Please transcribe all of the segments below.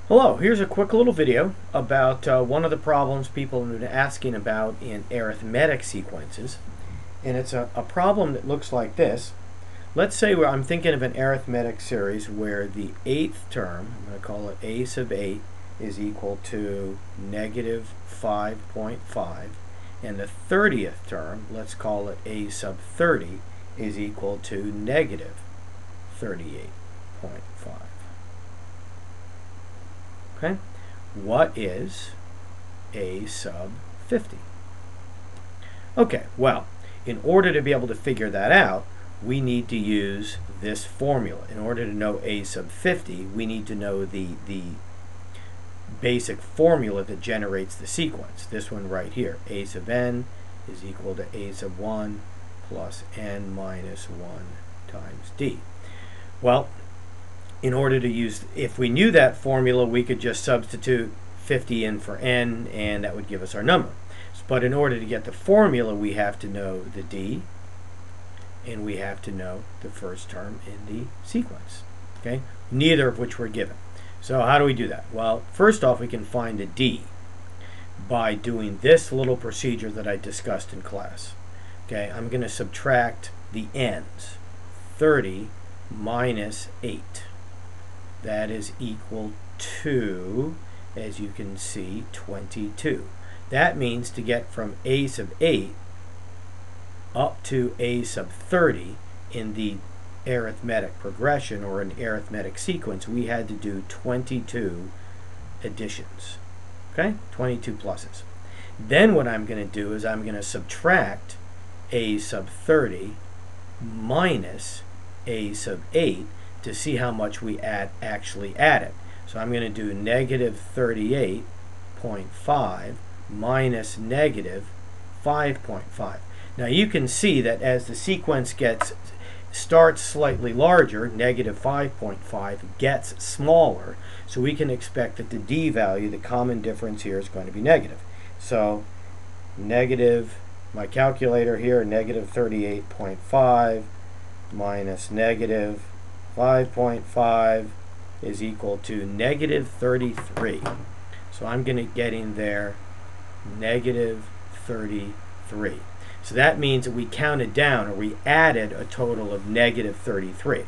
Hello, here's a quick little video about one of the problems people have been asking about in arithmetic sequences. And it's a problem that looks like this. Let's say I'm thinking of an arithmetic series where the 8th term, I'm going to call it a sub 8, is equal to negative 5.5. And the 30th term, let's call it a sub 30, is equal to negative 38.5. Okay, what is a sub 50? Okay, well, in order to be able to figure that out, we need to use this formula. In order to know a sub 50, we need to know the basic formula that generates the sequence. This one right here, a sub n is equal to a sub 1 plus n minus 1 times d. Well, in order to use, if we knew that formula, we could just substitute 50 in for n, and that would give us our number. But in order to get the formula, we have to know the d, and we have to know the first term in the sequence. Okay, neither of which were given. So how do we do that? Well, first off, we can find the d by doing this little procedure that I discussed in class. Okay, I'm going to subtract the n's. 30 minus 8. That is equal to, as you can see, 22. That means to get from a sub 8 up to a sub 30 in the arithmetic progression or an arithmetic sequence, we had to do 22 additions. Okay, 22 pluses. Then what I'm going to do is I'm going to subtract a sub 30 minus a sub 8 to see how much we actually added. So I'm going to do negative 38.5 minus negative 5.5. Now you can see that as the sequence starts slightly larger, negative 5.5 gets smaller, so we can expect that the d value, the common difference here, is going to be negative. So negative, my calculator here, negative 38.5 minus negative 5.5 is equal to negative 33. So I'm going to get in there negative 33. So that means that we counted down, or we added a total of negative 33.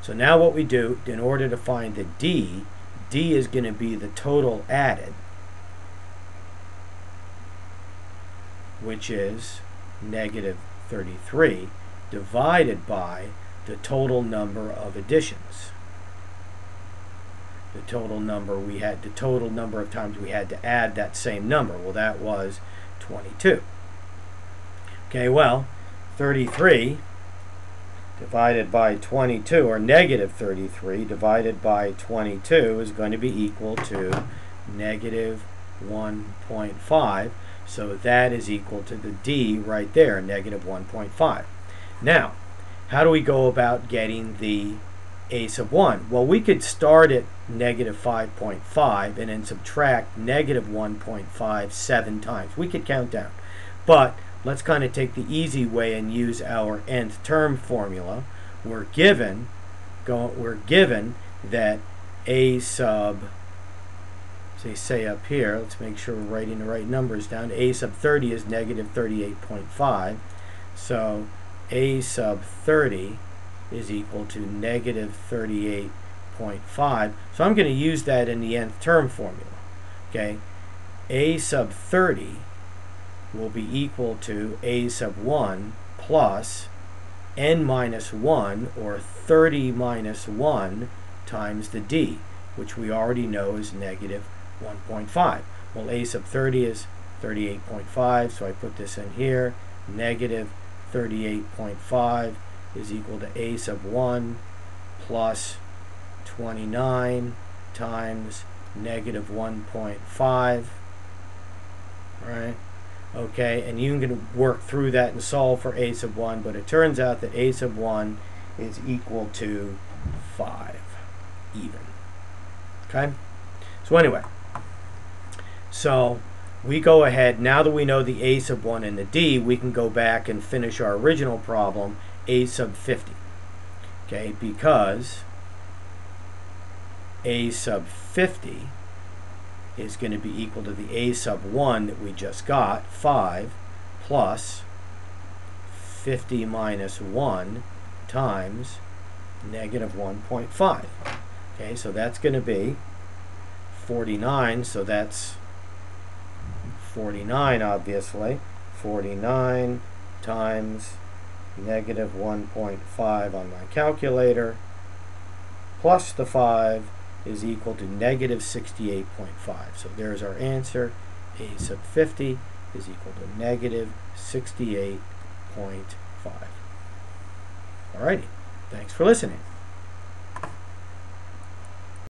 So now what we do, in order to find the d is going to be the total added, which is negative 33, divided by the total number of additions. The total number of times we had to add that same number. Well, that was 22. Okay, well, 33 divided by 22, or negative 33 divided by 22, is going to be equal to negative 1.5. So that is equal to the d right there, negative 1.5. Now, how do we go about getting the a sub 1? Well, we could start at negative 5.5 and then subtract negative 1.5 7 times. We could count down. But let's kind of take the easy way and use our nth term formula. We're given that a sub, say up here, let's make sure we're writing the right numbers down. A sub 30 is negative 38.5. So a sub 30 is equal to negative 38.5. So I'm going to use that in the nth term formula. Okay, a sub 30 will be equal to a sub 1 plus n minus 1, or 30 minus 1, times the d, which we already know is negative 1.5. Well, a sub 30 is 38.5, so I put this in here. Negative 38.5 is equal to a sub 1 plus 29 times negative 1.5. Right? Okay, and you can work through that and solve for a sub 1, but it turns out that a sub 1 is equal to 5 even. Okay? So anyway, so we go ahead, now that we know the a sub 1 and the d, we can go back and finish our original problem, a sub 50. Okay, because a sub 50 is going to be equal to the a sub 1 that we just got, 5, plus 50 minus 1 times negative 1.5. Okay, so that's going to be 49, so that's 49, obviously. 49 times negative 1.5 on my calculator plus the 5 is equal to negative 68.5. So there's our answer. A sub 50 is equal to negative 68.5. Alrighty, thanks for listening.